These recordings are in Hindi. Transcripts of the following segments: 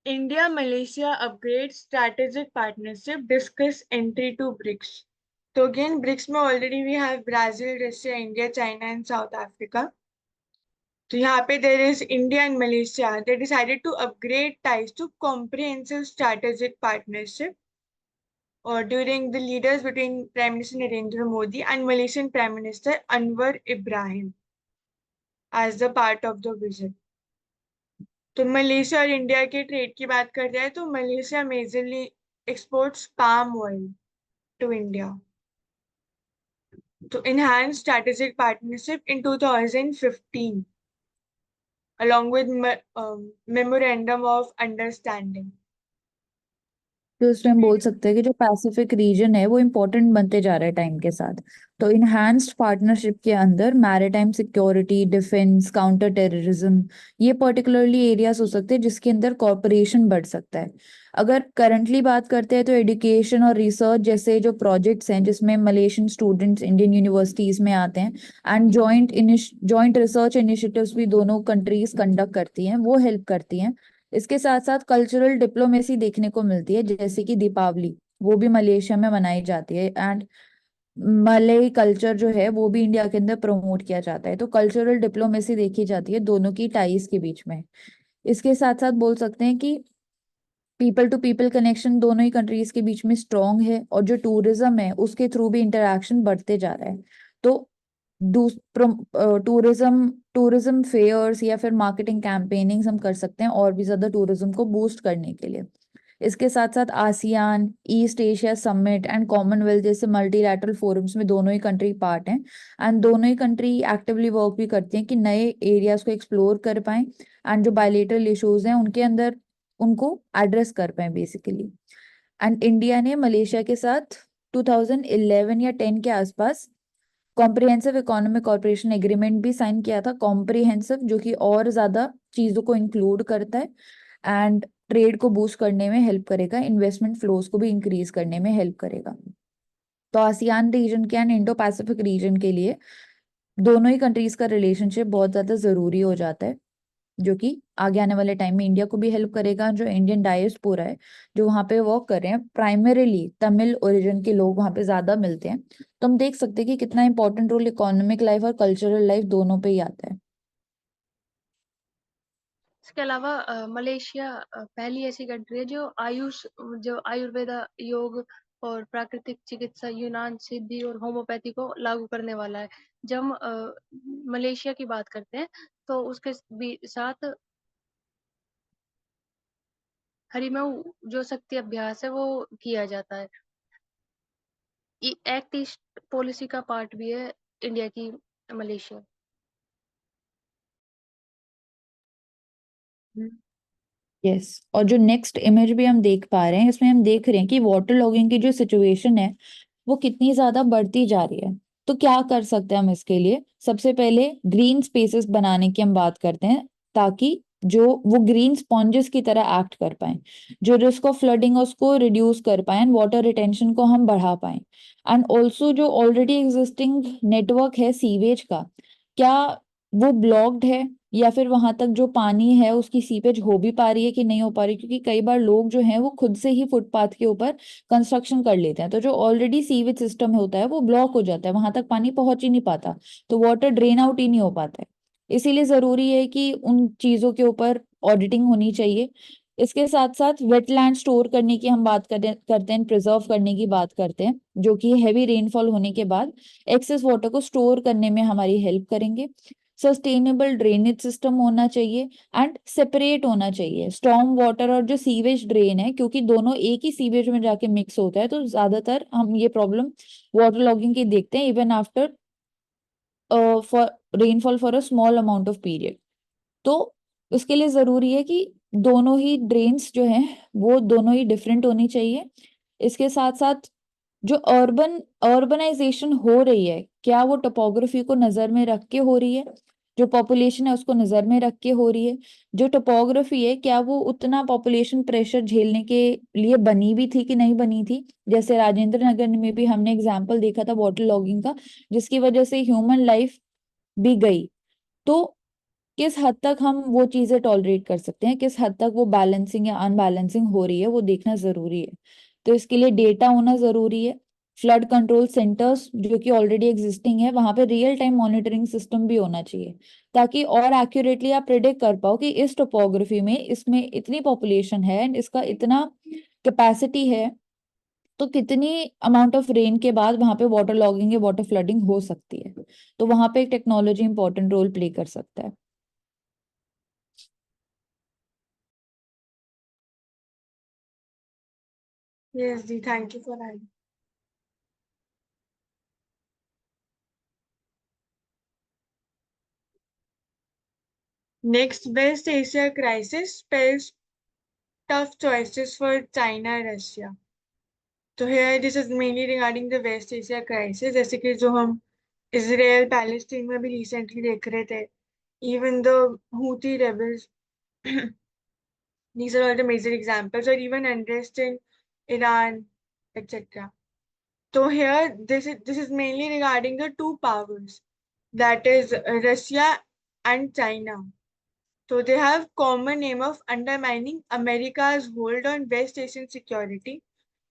India Malaysia upgrade strategic partnership, discuss entry to BRICS. So again, BRICS में already we have Brazil, Russia, India, China and South Africa. तो यहाँ पे there is India and Malaysia. They decided to upgrade ties to comprehensive strategic partnership or during the leaders between Prime Minister Narendra Modi and Malaysian Prime Minister Anwar Ibrahim as the part of the visit. तो मलेशिया और इंडिया के ट्रेड की बात कर रहे हैं तो Malaysia majorly exports palm oil to India to enhance strategic partnership in 2015 along with memorandum of understanding. तो इसमें हम बोल सकते हैं कि जो पैसिफिक रीजन है वो इम्पोर्टेंट बनते जा रहा है टाइम के साथ। तो इनहैंस्ड पार्टनरशिप के अंदर maritime security, defence, counter terrorism, ये पर्टिकुलरली एरियाज हो सकते हैं जिसके अंदर कॉर्पोरेशन बढ़ सकता है। अगर करंटली बात करते हैं तो एजुकेशन और रिसर्च जैसे जो प्रोजेक्ट्स हैं जिसमें मलेशियन स्टूडेंट्स इंडियन यूनिवर्सिटीज में आते हैं एंड जॉइंट रिसर्च इनिशिएटिव्स भी दोनों कंट्रीज कंडक्ट करती हैं, वो हेल्प करती हैं। इसके साथ साथ कल्चरल डिप्लोमेसी देखने को मिलती है, जैसे कि दीपावली वो भी मलेशिया में मनाई जाती है एंड मलय कल्चर जो है वो भी इंडिया के अंदर प्रमोट किया जाता है। तो कल्चरल डिप्लोमेसी देखी जाती है दोनों की टाइज के बीच में। इसके साथ साथ बोल सकते हैं कि पीपल टू पीपल कनेक्शन दोनों ही कंट्रीज के बीच में स्ट्रांग है और जो टूरिज्म है उसके थ्रू भी इंटरेक्शन बढ़ते जा रहा है। तो टूरिज्म टूरिज्म फेयर्स या फिर मार्केटिंग कैंपेनिंग्स हम कर सकते हैं और भी ज्यादा टूरिज्म को बूस्ट करने के लिए। इसके साथ साथ ASEAN, east Asia summit and Commonwealth जैसे मल्टीलैटरल फोरम्स में दोनों ही कंट्री पार्ट हैं एंड दोनों ही कंट्री एक्टिवली वर्क भी करती हैं कि नए एरियाज को एक्सप्लोर कर पाएं एंड जो बायलेटरल इश्यूज हैं उनके अंदर उनको एड्रेस कर पाए बेसिकली। एंड इंडिया ने मलेशिया के साथ 2011 या 10 के आसपास कॉम्प्रिहेंसिव इकोनॉमिक कॉर्पोरेशन एग्रीमेंट भी साइन किया था। कॉम्प्रिहेंसिव जो कि और ज्यादा चीजों को इंक्लूड करता है एंड ट्रेड को बूस्ट करने में हेल्प करेगा, इन्वेस्टमेंट फ्लोज को भी इंक्रीज करने में हेल्प करेगा। तो आसियान रीजन के एंड इंडो पैसिफिक रीजन के लिए दोनों ही कंट्रीज का रिलेशनशिप बहुत ज्यादा जरूरी हो जाता है, जो कि आगे आने वाले टाइम में इंडिया को भी हेल्प करेगा। जो इंडियन डायस्पोरा है जो वहाँ पे वर्क कर रहे हैं, प्राइमरीली तमिल ओरिजिन के लोग वहाँ पे ज्यादा मिलते हैं। तो हम देख सकते हैं कि कितना इंपॉर्टेंट रोल इकोनॉमिक लाइफ और कल्चरल लाइफ दोनों पे ही आता है। इसके अलावा मलेशिया पहली ऐसी कंट्री है जो आयुर्वेदा, योग और प्राकृतिक चिकित्सा, यूनान, सिद्धि और होम्योपैथी को लागू करने वाला है। जब मलेशिया की बात करते हैं तो उसके भी साथ हरिमऊ जो शक्ति अभ्यास है वो किया जाता है। एक्ट ईस्ट पॉलिसी का पार्ट भी है इंडिया की मलेशिया। यस और जो नेक्स्ट इमेज भी हम देख पा रहे हैं इसमें हम देख रहे हैं कि वाटर लॉगिंग की जो सिचुएशन है वो कितनी ज्यादा बढ़ती जा रही है। तो क्या कर सकते हैं हम इसके लिए? सबसे पहले ग्रीन स्पेसेस बनाने की हम बात करते हैं ताकि जो वो ग्रीन स्पॉन्जेस की तरह एक्ट कर पाए, जो रिस्क ऑफ फ्लडिंग उसको रिड्यूस कर पाए एंड वाटर रिटेंशन को हम बढ़ा पाए। एंड ऑल्सो जो ऑलरेडी एग्जिस्टिंग नेटवर्क है सीवेज का, क्या वो ब्लॉक्ड है या फिर वहां तक जो पानी है उसकी सीपेज हो भी पा रही है कि नहीं हो पा रही, क्योंकि कई बार लोग जो हैं वो खुद से ही फुटपाथ के ऊपर कंस्ट्रक्शन कर लेते हैं। तो जो ऑलरेडी सीवेज सिस्टम होता है वो ब्लॉक हो जाता है, वहां तक पानी पहुंच ही नहीं पाता, तो वाटर ड्रेन आउट ही नहीं हो पाता है। इसीलिए जरूरी है कि उन चीजों के ऊपर ऑडिटिंग होनी चाहिए। इसके साथ साथ वेटलैंड स्टोर करने की हम बात करते हैं, प्रिजर्व करने की बात करते हैं, जो कि हैवी रेनफॉल होने के बाद एक्सेस वाटर को स्टोर करने में हमारी हेल्प करेंगे। सस्टेनेबल ड्रेनेज सिस्टम होना चाहिए एंड सेपरेट होना चाहिए स्टॉर्म वाटर और जो सीवेज ड्रेन है, क्योंकि दोनों एक ही सीवेज में जाके मिक्स होता है। तो ज्यादातर हम ये प्रॉब्लम वाटर लॉगिंग की देखते हैं even after for rainfall for a small amount of period. तो उसके लिए जरूरी है कि दोनों ही ड्रेन्स जो हैं वो दोनों ही डिफरेंट होनी चाहिए। इसके साथ साथ जो अर्बनाइजेशन हो रही है, क्या वो टोपोग्राफी को नजर में रख के हो रही है, जो पॉपुलेशन है उसको नजर में रख के हो रही है, जो टोपोग्राफी है क्या वो उतना पॉपुलेशन प्रेशर झेलने के लिए बनी भी थी कि नहीं बनी थी। जैसे राजेंद्र नगर में भी हमने एग्जाम्पल देखा था वाटर लॉगिंग का, जिसकी वजह से ह्यूमन लाइफ भी गई। तो किस हद तक हम वो चीजें टॉलरेट कर सकते हैं, किस हद तक वो बैलेंसिंग या अनबैलेंसिंग हो रही है, वो देखना जरूरी है। तो इसके लिए डेटा होना जरूरी है। फ्लड कंट्रोल सेंटर्स जो कि ऑलरेडी एग्जिस्टिंग है, वहां पे रियल टाइम मॉनिटरिंग सिस्टम भी होना चाहिए, ताकि और एक्यूरेटली आप प्रिडिक्ट कर पाओ कि इस टोपोग्राफी में इसमें इतनी पॉपुलेशन है and इसका इतना कैपेसिटी है, तो कितनी अमाउंट ऑफ रेन के बाद वहां पे वाटर लॉगिंग या वाटर फ्लडिंग हो सकती है। तो वहां पे एक टेक्नोलॉजी इंपॉर्टेंट रोल प्ले कर सकता है। Yes, ji, thank you for that. Next, West Asia crisis spells tough choices for China, Russia. तो here this is mainly regarding the West Asia crisis, जैसे कि जो हम इसराइल पैलेस्टीन में भी रिसेंटली देख रहे थे, even the Houthi rebels, these are all the major examples, or even unrest in Iran, etc. So here this is mainly regarding the two powers, that is Russia and China. So they have common aim of undermining America's hold on West Asian security,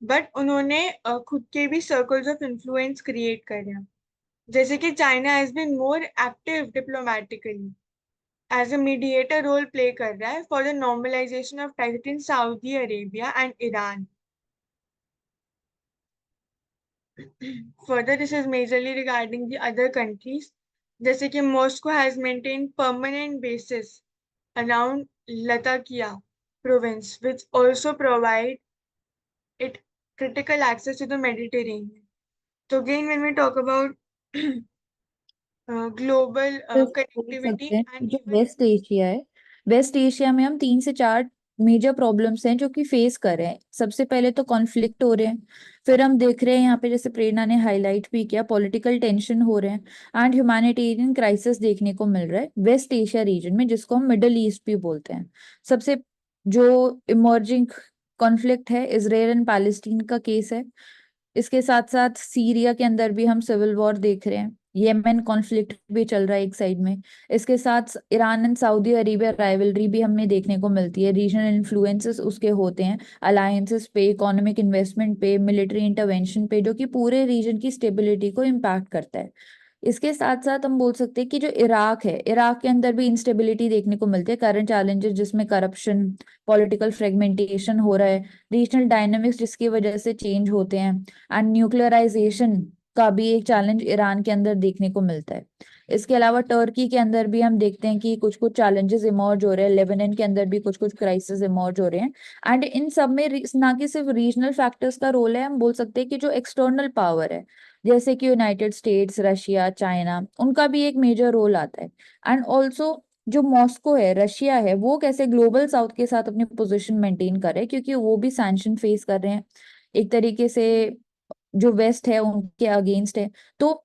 but उन्होंने खुद के भी circles of influence create करे हैं, जैसे कि China has been more active diplomatically as a mediator role play कर रहा है for the normalization of ties between Saudi Arabia and Iran. Further, this is majorly regarding the other countries, जैसे कि Moscow has maintained permanent bases around Latakia province, which also provide it critical access to the Mediterranean. So again, when we talk about global सिर्फ बोल connectivity सकते हैं and कि जो even वेस्ट एशिया है, वेस्ट एशिया में हम 3 से 4 मेजर प्रॉब्लम्स हैं जो कि फेस कर रहे हैं। सबसे पहले तो कॉन्फ्लिक्ट हो रहे हैं, फिर हम देख रहे हैं यहाँ पे जैसे प्रेरणा ने हाईलाइट भी किया, पॉलिटिकल टेंशन हो रहे हैं एंड ह्यूमैनिटेरियन क्राइसिस देखने को मिल रहा है वेस्ट एशिया रीजन में, जिसको हम मिडल ईस्ट भी बोलते हैं। सबसे जो इमर्जिंग कॉन्फ्लिक्ट है इसराइल एंड पैलेस्टीन का केस है। इसके साथ साथ सीरिया के अंदर भी हम सिविल वॉर देख रहे हैं, येमेन कॉन्फ्लिक्ट भी चल रहा है एक साइड में। इसके साथ Iran and Saudi Arabia rivalry भी हमें देखने को मिलती है, रीजनल इन्फ्लुएंसेस उसके होते हैं अलायंसेस पे, इकोनॉमिक इन्वेस्टमेंट पे, मिलिट्री इंटरवेंशन पे, जो कि पूरे रीजन की स्टेबिलिटी को इम्पैक्ट करता है। इसके साथ साथ हम बोल सकते हैं कि जो इराक है, इराक के अंदर भी इंस्टेबिलिटी देखने को मिलती है, करंट चैलेंजेस जिसमें करप्शन, पॉलिटिकल फ्रेगमेंटेशन हो रहा है, रीजनल डायनामिक्स जिसकी वजह से चेंज होते हैं, एंड न्यूक्लियराइजेशन का भी एक चैलेंज ईरान के अंदर देखने को मिलता है। इसके अलावा टर्की के अंदर भी हम देखते हैं कि कुछ कुछ चैलेंजेस इमर्ज हो रहे हैं, लेबनान के अंदर भी कुछ कुछ क्राइसिस इमर्ज हो रहे हैं। एंड इन सब में ना कि सिर्फ रीजनल फैक्टर्स का रोल है, हम बोल सकते हैं कि जो एक्सटर्नल पावर है जैसे कि यूनाइटेड स्टेट्स, रशिया, चाइना, उनका भी एक मेजर रोल आता है। एंड ऑल्सो जो मॉस्को है, रशिया है, वो कैसे ग्लोबल साउथ के साथ अपनी पोजीशन मेंटेन कर रहे हैं, क्योंकि वो भी सैंक्शन फेस कर रहे हैं एक तरीके से, जो वेस्ट है उनके अगेंस्ट है। तो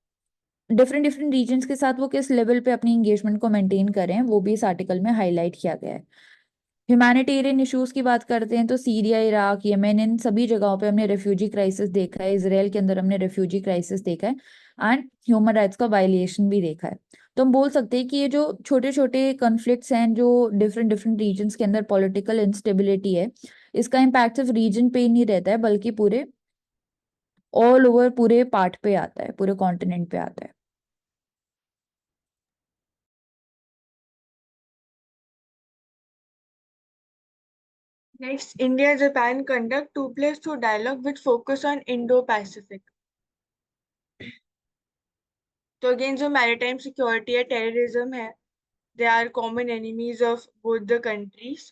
डिफरेंट डिफरेंट रीजन्स के साथ वो किस लेवल पे अपनी एंगेजमेंट को मेंटेन कर रहे हैं, वो भी इस आर्टिकल में हाईलाइट किया गया है। ह्यूमैनिटेरियन इश्यूज की बात करते हैं तो सीरिया, इराक, येमेन, इन सभी जगहों पे हमने रेफ्यूजी क्राइसिस देखा है, इसराइल के अंदर हमने रेफ्यूजी क्राइसिस देखा है एंड ह्यूमन राइट्स का वायलेशन भी देखा है। तो हम बोल सकते हैं कि ये जो छोटे छोटे कॉन्फ्लिक्ट्स हैं, जो डिफरेंट डिफरेंट रीजन्स के अंदर पॉलिटिकल इंस्टेबिलिटी है, इसका इम्पैक्ट सिर्फ रीजन पे ही नहीं रहता है, बल्कि पूरे ऑल ओवर पूरे पार्ट पे आता है, पूरे कॉन्टिनेंट पे आता है। next, India-Japan conduct 2+2 dialogue with focus on Indo-Pacific. तो अगेन जो मैरिटाइम सिक्योरिटी है, टेररिज्म है, they are common enemies of both the countries.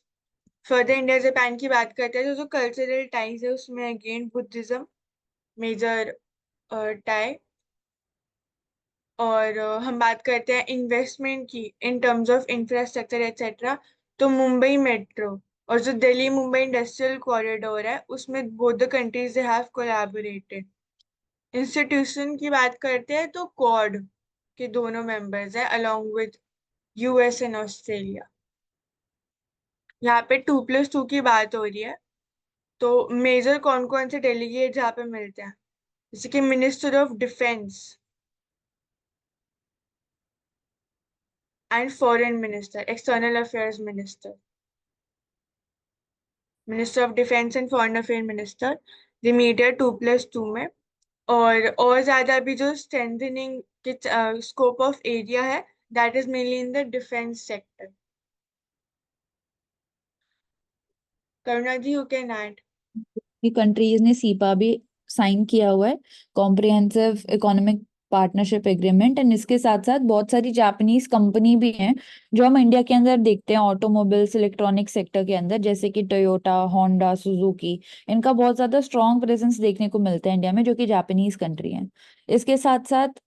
Further India Japan की बात करते हैं तो जो कल्चरल टाइज है उसमें अगेन बुद्धिज्म मेजर टाई। और हम बात करते हैं इन्वेस्टमेंट की in terms of infrastructure etcetera, तो मुंबई मेट्रो और जो दिल्ली मुंबई इंडस्ट्रियल कॉरिडोर है उसमें both the countries they have collaborated. Institution की बात करते हैं तो क्वाड के दोनों मेंबर्स हैं along with US and Australia. यहाँ पे 2+2 की बात हो रही है, तो मेजर कौन कौन से डेलीगेट जहाँ पे मिलते हैं, जैसे कि minister of defence, and foreign minister, external affairs minister, minister of defense and foreign affairs minister, the media 2+2 में, और ज्यादा अभी जो स्ट्रेंथनिंग के स्कोप ऑफ एरिया है, that is mainly in the defence sector. Karuna ji, you can add. की कंट्रीज ने सीपा भी साइन किया हुआ है, comprehensive economic partnership agreement, and इसके साथ साथ बहुत सारी जापानीज कंपनी भी हैं जो हम इंडिया के अंदर देखते हैं ऑटोमोबाइल्स इलेक्ट्रॉनिक सेक्टर के अंदर, जैसे कि टोयोटा, होंडा, सुजुकी. इनका बहुत ज्यादा स्ट्रॉन्ग प्रेजेंस देखने को मिलता है इंडिया में, जो कि जापानीज कंट्री है. इसके साथ साथ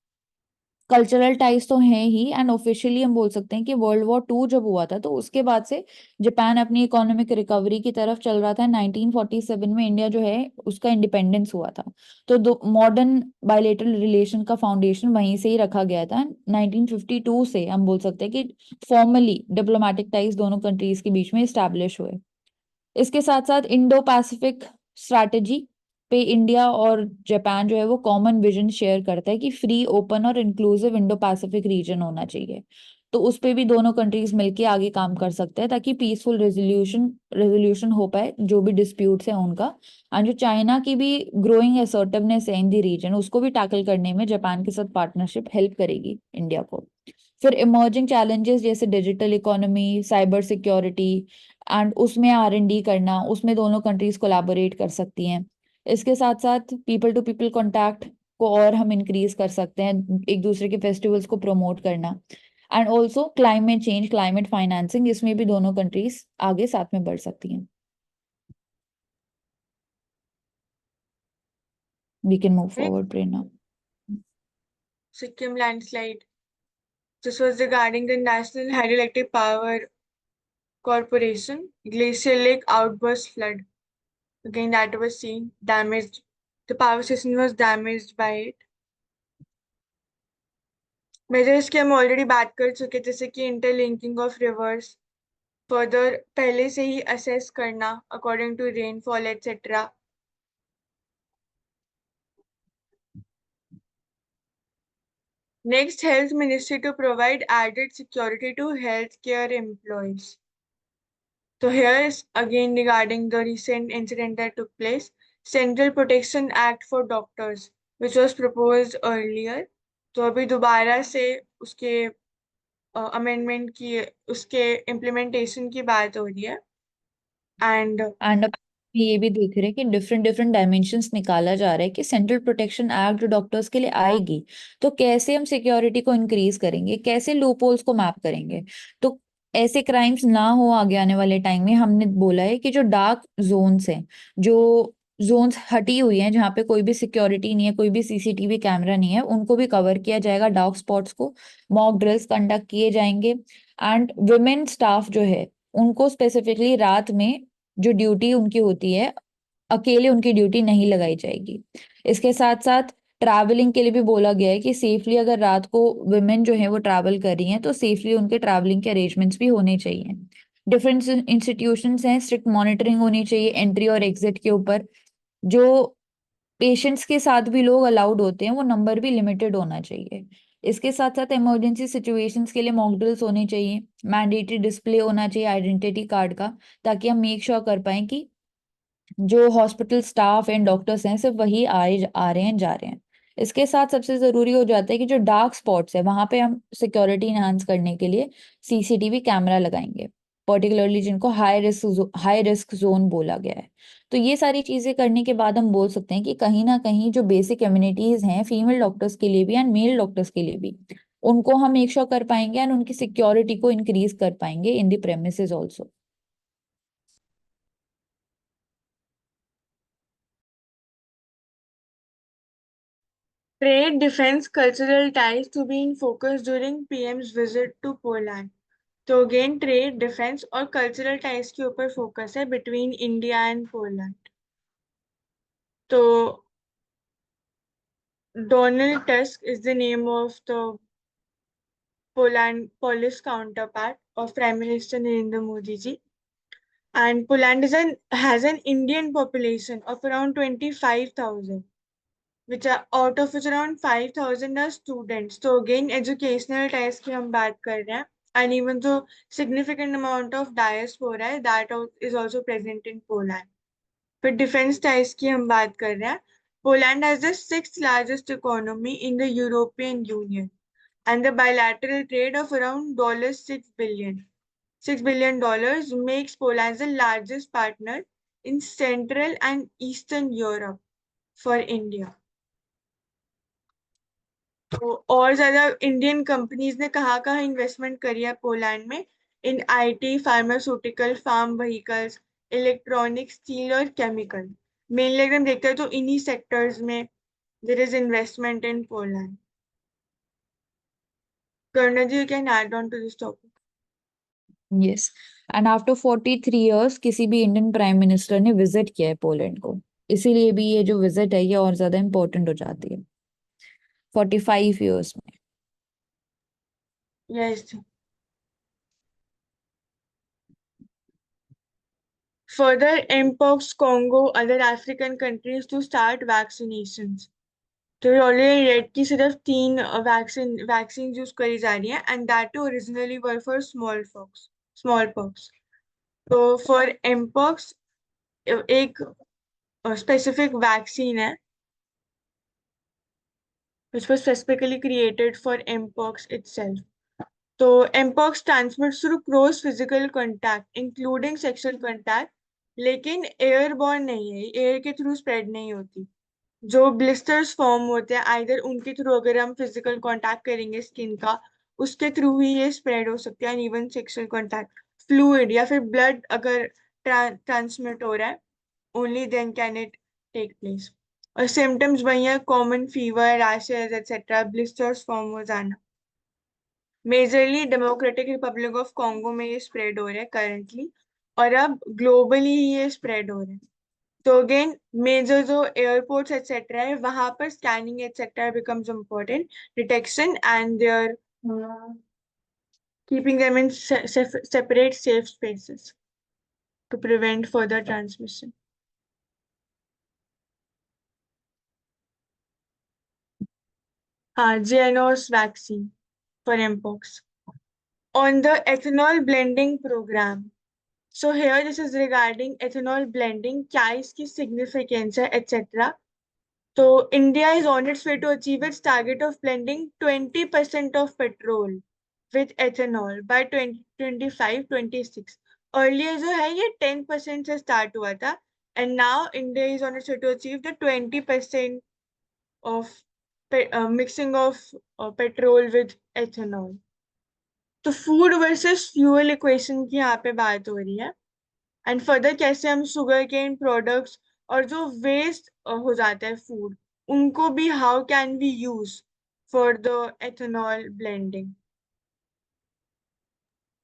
कल्चरल टाइज तो हैं ही, एंड ऑफिशियली हम बोल सकते हैं कि वर्ल्ड वॉर 2 जब हुआ था तो उसके बाद से जापान अपनी इकोनॉमिक रिकवरी की तरफ चल रहा था. 1947 में इंडिया जो है उसका इंडिपेंडेंस हुआ था, तो दो मॉडर्न बायलेटरल रिलेशन का फाउंडेशन वहीं से ही रखा गया था. 1952 से हम बोल सकते हैं कि फॉर्मली डिप्लोमेटिक टाइज दोनों कंट्रीज के बीच में स्टैब्लिश हुए. इसके साथ साथ इंडो पैसिफिक स्ट्रैटेजी पे इंडिया और जापान जो है वो कॉमन विजन शेयर करता है कि फ्री, ओपन और इंक्लूसिव इंडो पैसिफिक रीजन होना चाहिए. तो उस पे भी दोनों कंट्रीज मिलके आगे काम कर सकते हैं ताकि पीसफुल रेजोल्यूशन हो पाए जो भी डिस्प्यूट्स हैं उनका. एंड जो चाइना की भी ग्रोइंग असर्टिवनेस है इन द रीजन, उसको भी टैकल करने में जापान के साथ पार्टनरशिप हेल्प करेगी इंडिया को. फिर इमर्जिंग चैलेंजेस जैसे digital economy, cyber security, and उसमें R&D करना, उसमें दोनों कंट्रीज कोलैबोरेट कर सकती हैं. इसके साथ साथ पीपल टू पीपल कॉन्टैक्ट को और हम इंक्रीज कर सकते हैं, एक दूसरे के फेस्टिवल्स को प्रमोट करना. And also climate change, climate financing, इसमें भी दोनों कंट्रीज आगे साथ में बढ़ सकती हैं. We can move forward, Prerna. Sikkim landslide. This was regarding the National Hydroelectric Power Corporation glacial lake outburst flood. Again, that was seen damaged. The power station was damaged by it. Measures की हम ऑलरेडी बात कर चुके, जैसे कि इंटरलिंकिंग ऑफ रिवर्स, फर्दर पहले से ही असेस करना according to rainfall etcetera. Next, Health Ministry to provide added security to healthcare employees. So here is again regarding the recent incident that took place, Central Protection Act for Doctors, which was proposed earlier. तो अभी दोबारा से उसके अमेंडमेंट की, उसके इम्प्लीमेंटेशन की बात हो रही है. एंड अब ये भी देख रहे हैं कि डिफरेंट डिफरेंट डायमेंशंस निकाला जा रहा है कि सेंट्रल प्रोटेक्शन एक्ट जो डॉक्टर्स के लिए आएगी तो कैसे हम सिक्योरिटी को इंक्रीज करेंगे, कैसे लूपहोल्स को मैप करेंगे, तो ऐसे क्राइम्स ना हो आगे आने वाले टाइम में. हमने बोला है कि जो डार्क जोन्स हैं, जो जोन्स हटी हुई हैं जहाँ पे कोई भी सिक्योरिटी नहीं है, कोई भी CCTV कैमरा नहीं है, उनको भी कवर किया जाएगा. डार्क स्पॉट्स को मॉक ड्रिल्स कंडक्ट किए जाएंगे. एंड वुमेन स्टाफ जो है उनको स्पेसिफिकली रात में जो ड्यूटी उनकी होती है, अकेले उनकी ड्यूटी नहीं लगाई जाएगी. इसके साथ साथ ट्रैवलिंग के लिए भी बोला गया है कि सेफली अगर रात को वुमेन जो है वो ट्रैवल कर रही हैं तो सेफली उनके ट्रैवलिंग के अरेंजमेंट्स भी होने चाहिए. डिफरेंट इंस्टीट्यूशंस हैं, स्ट्रिक्ट मॉनिटरिंग होनी चाहिए एंट्री और एग्जिट के ऊपर. जो पेशेंट्स के साथ भी लोग अलाउड होते हैं वो नंबर भी लिमिटेड होना चाहिए. इसके साथ साथ इमरजेंसी सिचुएशंस के लिए मॉक ड्रिल्स होने चाहिए, मैंडेटरी डिस्प्ले होना चाहिए आइडेंटिटी कार्ड का, ताकि हम मेक श्योर कर पाएं कि जो हॉस्पिटल स्टाफ एंड डॉक्टर्स हैं सिर्फ वही आ रहे हैं जा रहे हैं. इसके साथ सबसे जरूरी हो जाता है कि जो डार्क स्पॉट्स है वहां पे हम सिक्योरिटी इनहांस करने के लिए CCTV कैमरा लगाएंगे, पर्टिकुलरली जिनको हाई रिस्क जोन बोला गया है. तो ये सारी चीजें करने के बाद हम बोल सकते हैं कि कहीं ना कहीं जो बेसिक इम्यूनिटीज हैं फीमेल डॉक्टर्स के लिए भी एंड मेल डॉक्टर्स के लिए भी, उनको हम मेक श्योर कर पाएंगे एंड उनकी सिक्योरिटी को इंक्रीज कर पाएंगे in the premises also. trade, defense, cultural ties to be in focus during PM's visit to Poland. तो अगेन ट्रेड, डिफेंस और कल्चरल टाइज के ऊपर फोकस है बिटवीन इंडिया एंड पोलैंड. तो Donald tusk is the name of the Poland Polish counterpart of Prime Minister Narendra Modi ji. And Poland has an Indian population of around 25,000, which are out of which around 5,000 are students. तो अगेन एजुकेशनल टाइज की हम बात कर रहे हैं. and even though significant amount of diaspora है, that is also present in Poland. फिर डिफेंस टाइज की हम बात कर रहे हैं. Poland has the sixth largest economy in the European Union and the bilateral trade of around $6 billion makes Poland the largest partner in Central and Eastern Europe for India. तो और ज्यादा इंडियन कंपनीज ने कहाँ इन्वेस्टमेंट करी है पोलैंड में? In IT, pharmaceutical, farm vehicles, electronics, steel और केमिकल. मेनली अगर हम देखते हैं तो इन्हीं सेक्टर्स में there is investment in Poland. Karna ji, you can add on to this topic. Yes. And after 43 years किसी भी इंडियन प्राइम मिनिस्टर ने विजिट किया है पोलैंड को, इसीलिए भी ये जो विजिट है ये और ज्यादा इम्पोर्टेंट हो जाती है 45 इयर्स में. Yes. Further mpox Congo other African countries to start vaccinations. तो ऑलरेडी रेड की सिर्फ 3 वैक्सीन यूज करी जा रही है and that too originally were for smallpox. तो फॉर एमपॉक्स एक स्पेसिफिक वैक्सीन है which was specifically created for mpox itself. तो mpox transmits through close physical contact including sexual contact, लेकिन एयरबॉर्न नहीं है, एयर के थ्रू स्प्रेड नहीं होती. जो ब्लिस्टर्स फॉर्म होते हैं आइदर उनके थ्रू, अगर हम फिजिकल कांटेक्ट करेंगे स्किन का, उसके थ्रू ही ये स्प्रेड हो सकता है. इवन सेक्सुअल कांटेक्ट, फ्लूइड या फिर ब्लड अगर ट्रांसमिट हो रहा है, only then can it take place. और सिम्टम्स वही है, common fever, rashes etcetera, blisters form हो जाना. Majorly Democratic Republic of Congo में ये स्प्रेड हो रहा है करंटली, और अब ग्लोबली ये स्प्रेड हो रहा है. तो अगेन मेजर जो एयरपोर्ट्स एक्सेट्रा है वहां पर scanning etcetera becomes important, detection and there keeping them in separate safe spaces to prevent further transmission. हाँ, JYNOS vaccine for mpox. On the ethanol blending program. So here this is regarding ethanol blending, क्या इसकी significance है etc. So India is on its way to achieve its target of blending 20% of petrol with ethanol by 2025-26. Earlier जो है ये 10% से start हुआ था, and now India is on its way to achieve the 20% of mixing of petrol with ethanol. तो फूड वर्सेस फ्यूल इक्वेशन की यहाँ पे बात हो रही है. एंड फर्दर कैसे हम शुगर केन प्रोडक्ट्स और जो वेस्ट हो जाता है फूड, उनको भी how can we use for the ethanol blending.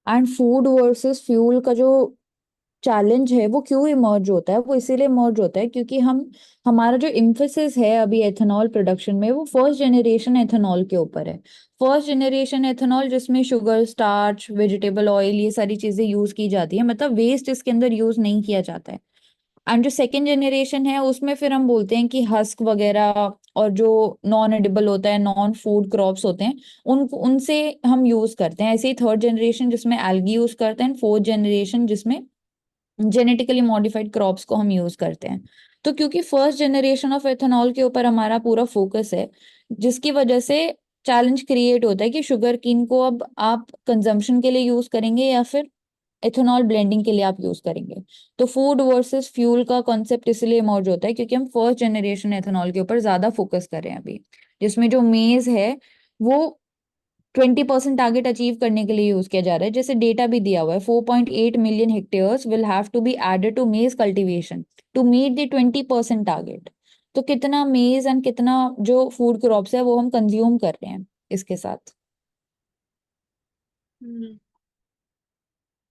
And food versus fuel का जो चैलेंज है वो क्यों इमर्ज होता है? वो इसीलिए इमर्ज होता है क्योंकि हमारा जो इम्फोसिस है अभी एथेनॉल प्रोडक्शन में वो फर्स्ट जनरेशन एथेनॉल के ऊपर है. फर्स्ट जनरेशन एथेनॉल जिसमें शुगर, स्टार्च, वेजिटेबल ऑयल ये सारी चीजें यूज की जाती है, मतलब वेस्ट इसके अंदर यूज नहीं किया जाता है. एंड जो सेकेंड जनरेशन है उसमें फिर हम बोलते हैं कि हस्क वगैरह और जो नॉन एडिबल होता है, नॉन फूड क्रॉप्स होते हैं, उनसे हम यूज करते हैं. ऐसे ही थर्ड जनरेशन जिसमें एल्गी यूज करते हैं, फोर्थ जनरेशन जिसमें जेनेटिकली मॉडिफाइड क्रॉप्स को हम यूज करते हैं. तो क्योंकि फर्स्ट जनरेशन ऑफ एथेनॉल के ऊपर हमारा पूरा फोकस है, जिसकी वजह से चैलेंज क्रिएट होता है कि शुगर केन को अब आप कंजम्पशन के लिए यूज करेंगे या फिर एथेनॉल ब्लेंडिंग के लिए आप यूज करेंगे. तो फूड वर्सेस फ्यूल का कॉन्सेप्ट इसलिए इमर्ज होता है क्योंकि हम फर्स्ट जनरेशन एथेनॉल के ऊपर ज्यादा फोकस कर रहे हैं अभी, जिसमें जो मेज है वो 20% टारगेट अचीव करने के लिए यूज किया जा रहा है. जैसे डेटा भी दिया हुआ है, 4.8 million hectares will have to be added to maize cultivation to meet the 20% target. तो कितना मेज एंड कितना जो फूड क्रॉप्स है वो हम कंज्यूम कर रहे हैं इसके साथ.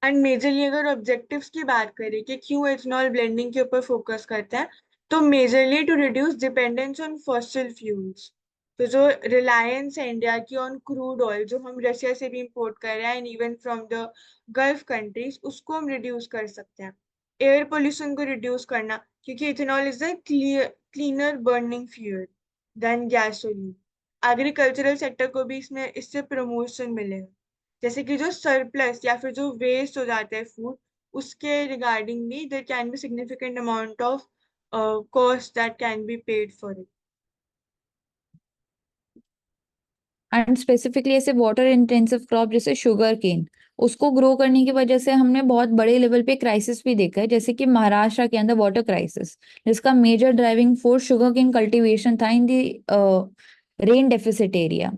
एंड मेजरली अगर ऑब्जेक्टिव्स की बात करें कि क्यों एथेनॉल ब्लेंडिंग के ऊपर फोकस करते हैं, तो majorly to reduce dependence on fossil fuels. तो जो रिलायंस है इंडिया की ऑन क्रूड ऑयल, जो हम रशिया से भी इंपोर्ट कर रहे हैं and even from the gulf countries, उसको हम रिड्यूस कर सकते हैं. एयर पोल्यूशन को रिड्यूस करना, क्योंकि ethanol is a cleaner burning fuel than gasoline. Agricultural sector को भी इसमें इससे प्रमोशन मिलेगा. जैसे कि जो सरप्लस या फिर जो वेस्ट हो जाता है फूड, उसके रिगार्डिंग भी there can be significant amount of cost that can be paid for it. And specifically ऐसे वाटर इंटेंसिव क्रॉप जैसे शुगर केन, उसको ग्रो करने की वजह से हमने बहुत बड़े लेवल पे क्राइसिस भी देखा है, जैसे कि महाराष्ट्र के अंदर वाटर क्राइसिस, जिसका major driving force sugarcane cultivation था in the rain deficit area.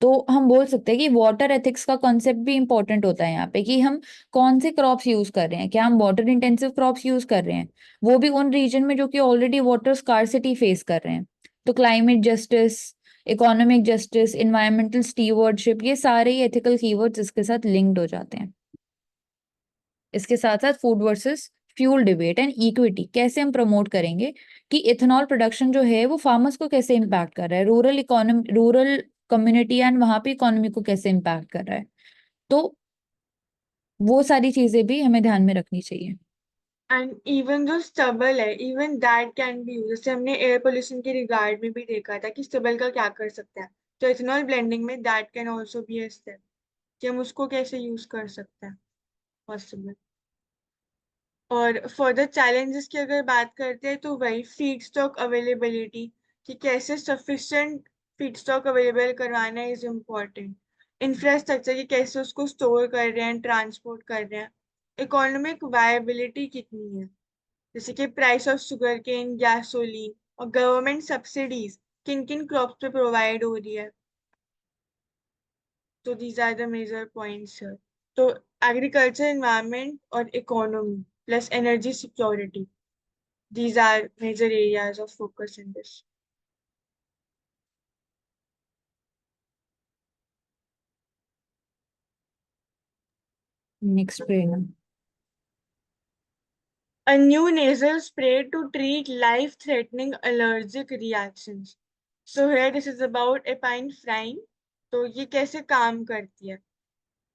तो हम बोल सकते हैं कि वाटर एथिक्स का कॉन्सेप्ट भी इंपॉर्टेंट होता है यहाँ पे, कि हम कौन से क्रॉप्स यूज कर रहे हैं, क्या हम वाटर इंटेंसिव क्रॉप्स यूज कर रहे हैं, वो भी उन रीजन में जो कि ऑलरेडी वाटर स्कार्सिटी फेस कर रहे हैं। तो climate justice, economic justice, environmental stewardship, ये सारे ही एथिकल कीवर्ड्स इसके साथ लिंक्ड हो जाते हैं। इसके साथ साथ food versus fuel debate and equity कैसे हम प्रमोट करेंगे, कि इथेनॉल प्रोडक्शन जो है वो फार्मर्स को कैसे इम्पैक्ट कर रहा है, rural economy, rural community and वहां पे इकोनॉमी को कैसे इम्पैक्ट कर रहा है। तो वो सारी चीजें भी हमें ध्यान में रखनी चाहिए। एंड इवन जो स्टबल है, even that can B use, जैसे हमने एयर पोल्यूशन के रिगार्ड में भी देखा था कि स्टबल का क्या कर सकते हैं। तो इथेनॉल ब्लेंडिंग में that can also be a step, कि हम उसको कैसे यूज कर सकते हैं पॉसिबल। और फर्दर चैलेंजेस की अगर बात करते हैं तो वही फीड स्टॉक अवेलेबिलिटी, कि कैसे सफिशिएंट फीड स्टॉक अवेलेबल करवाना इज इम्पोर्टेंट। इंफ्रास्ट्रक्चर, की कैसे उसको स्टोर कर रहे हैं, ट्रांसपोर्ट कर रहे हैं। इकोनॉमिक वायबिलिटी कितनी है, जैसे कि price of sugarcane, gasoline, और गवर्नमेंट सब्सिडीज किन किन क्रॉप्स पे प्रोवाइड हो रही है। तो these are the major points sir. तो एग्रीकल्चर, एनवायरनमेंट और economy plus energy security, these are major areas of focus in this. Next पे है। A new nasal spray to treat life-threatening allergic reactions. So here this is about epinephrine. तो ये कैसे काम करती है?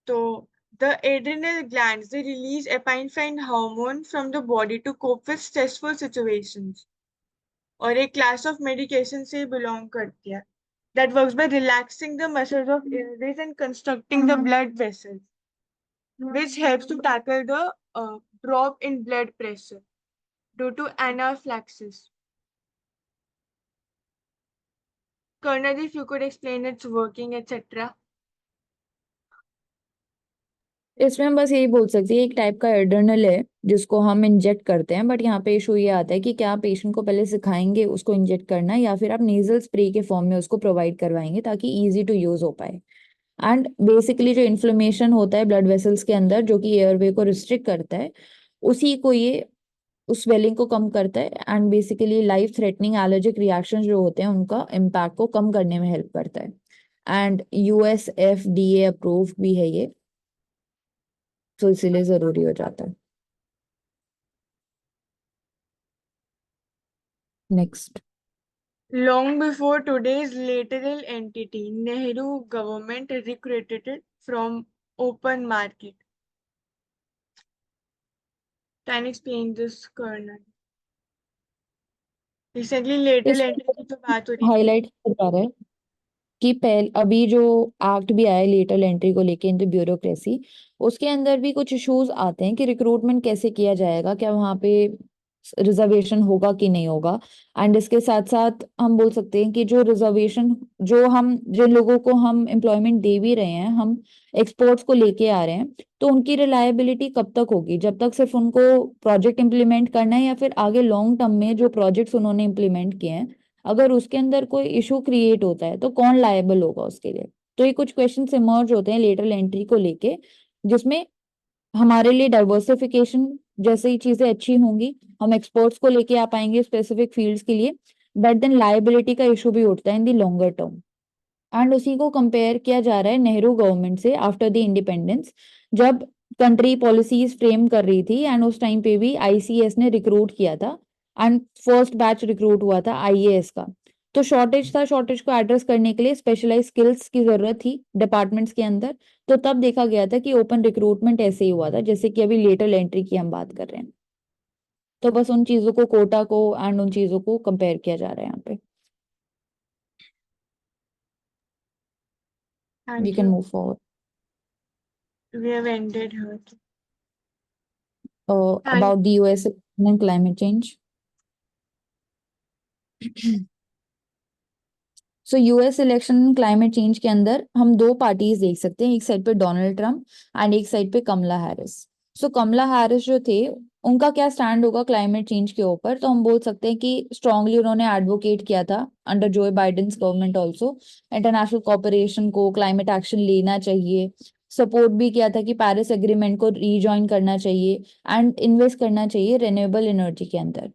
तो the adrenal glands, they release epinephrine hormone from the body to cope with stressful situations. और एक class of medication से belong करती है, that works by relaxing the muscles of airways and constructing the blood vessels, which helps to tackle the drop in blood pressure due to anaphylaxis. Colonel, if you could explain its working, etc. इसमें हम बस यही बोल सकते हैं, एक टाइप का एड्रेनल है जिसको हम इंजेक्ट करते हैं, बट यहाँ पे इशू ये आता है कि क्या आप पेशेंट को पहले सिखाएंगे उसको इंजेक्ट करना, या फिर आप नेजल स्प्रे के फॉर्म में उसको प्रोवाइड करवाएंगे ताकि इजी टू यूज हो पाए। एंड बेसिकली जो इन्फ्लेमेशन होता है ब्लड वेसल्स के अंदर जो कि एयरवे को रिस्ट्रिक्ट करता है, उसी को ये उस स्वेलिंग को कम करता है, and basically life threatening allergic reaction जो होते हैं उनका इम्पैक्ट को कम करने में हेल्प करता है। एंड यूएस FDA अप्रूव भी है ये, तो इसीलिए जरूरी हो जाता है। Next. Long before today's lateral entity, Nehru government recruited it from open market. Can you explain this, Colonel? Recently lateral इसमें entity की तो बात हो रही थी। हाईलाइट किया जा रहा है कि पहले अभी जो एक्ट भी आया है लेटरल एंट्री को लेके इन द ब्यूरोक्रेसी, उसके अंदर भी कुछ इश्यूज आते हैं कि रिक्रूटमेंट कैसे किया जाएगा, क्या वहाँ पे रिजर्वेशन होगा कि नहीं होगा। एंड इसके साथ साथ हम बोल सकते हैं कि जो रिजर्वेशन, जो हम जिन लोगों को हम एम्प्लॉयमेंट दे भी रहे हैं, हम एक्सपोर्ट्स को लेके आ रहे हैं, तो उनकी रिलायबिलिटी कब तक होगी, जब तक सिर्फ उनको प्रोजेक्ट इंप्लीमेंट करना है, या फिर आगे लॉन्ग टर्म में जो प्रोजेक्ट्स उन्होंने इंप्लीमेंट किए हैं, अगर उसके अंदर कोई इशू क्रिएट होता है तो कौन लायबल होगा उसके लिए। तो ये कुछ क्वेश्चन इमर्ज होते हैं लेटरल एंट्री को लेके, जिसमें हमारे लिए डाइवर्सिफिकेशन जैसे ही चीजें अच्छी होंगी, हम एक्सपर्ट्स को लेके आ पाएंगे स्पेसिफिक फील्ड्स के लिए, बट देन लायबिलिटी का इशू भी उठता है in the longer term. And उसी को कंपेयर किया जा रहा है नेहरू गवर्नमेंट से आफ्टर द इंडिपेंडेंस, जब कंट्री पॉलिसीज फ्रेम कर रही थी, एंड उस टाइम पे भी ICS ने रिक्रूट किया था, एंड फर्स्ट बैच रिक्रूट हुआ था IAS का। तो शॉर्टेज था, शॉर्टेज को एड्रेस करने के लिए स्पेशलाइज स्किल्स की जरूरत थी डिपार्टमेंट्स के अंदर। तो तब देखा गया था कि ओपन रिक्रूटमेंट ऐसे ही हुआ था जैसे कि अभी लेटरल एंट्री की हम बात कर रहे हैं। तो बस उन चीजों को, कोटा को एंड उन चीजों को कंपेयर किया जा रहा है यहाँ पे। We Thank can you. Move forward. we have ended here. About the US and climate change. So US election climate change के अंदर हम दो पार्टीज देख सकते हैं, एक साइड पे डोनाल्ड ट्रम्प एंड एक साइड पे कमला हैरिस। सो कमला हैरिस जो थे, उनका क्या स्टैंड होगा क्लाइमेट चेंज के ऊपर, तो हम बोल सकते हैं कि स्ट्रांगली उन्होंने एडवोकेट किया था अंडर जो Biden's government also international cooperation को, क्लाइमेट एक्शन लेना चाहिए, सपोर्ट भी किया था कि पेरिस एग्रीमेंट को रीजॉइन करना चाहिए एंड इन्वेस्ट करना चाहिए रिन्यूएबल एनर्जी के अंदर।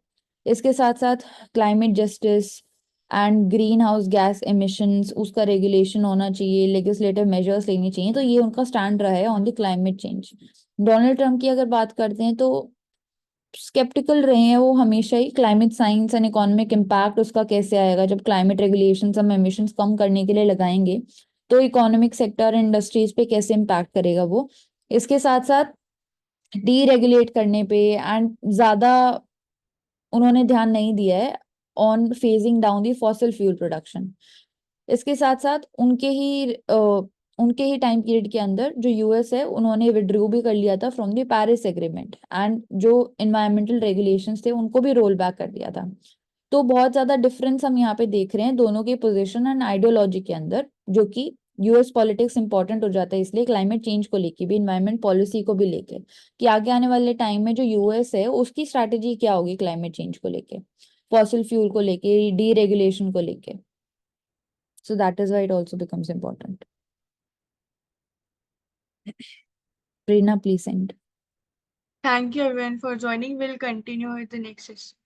इसके साथ साथ climate justice and green house gas emissions उसका रेगुलेशन होना चाहिए, लेजिस्लेटिव मेजर्स लेनी चाहिए। तो ये उनका स्टैंड रहा है on the climate change. Donald Trump की अगर बात करते हैं तो स्केप्टिकल रहे हैं वो हमेशा ही, climate science and economic impact उसका कैसे आएगा, जब क्लाइमेट रेगुलेशन हम एमिशंस कम करने के लिए लगाएंगे तो इकोनॉमिक सेक्टर इंडस्ट्रीज पे कैसे इम्पैक्ट करेगा वो। इसके साथ साथ डीरेगुलेट करने पे एंड ज्यादा उन्होंने ध्यान नहीं दिया है on phasing down the fossil fuel production. इसके साथ साथ उनके ही टाइम पीरियड के अंदर जो यूएस है उन्होंने विड्रू भी कर लिया था from the Paris agreement and जो इन्वायरमेंटल रेगुलेशंस थे उनको भी रोल बैक कर दिया था। तो बहुत ज्यादा डिफरेंस हम यहाँ पे देख रहे हैं दोनों के पोजीशन एंड आइडियोलॉजी के अंदर, जो कि यूएस पॉलिटिक्स इंपॉर्टेंट हो जाता है इसलिए क्लाइमेट चेंज को लेके भी, इन्वायरमेंट पॉलिसी को भी लेके, कि आगे आने वाले टाइम में जो यूएस है उसकी स्ट्रैटेजी क्या होगी क्लाइमेट चेंज को लेके, फॉसिल फ्यूल को लेके, डीरेगुलेशन को लेके। So that is why it also becomes important. Prerna, please end. Thank you everyone for joining. We'll continue with the next session.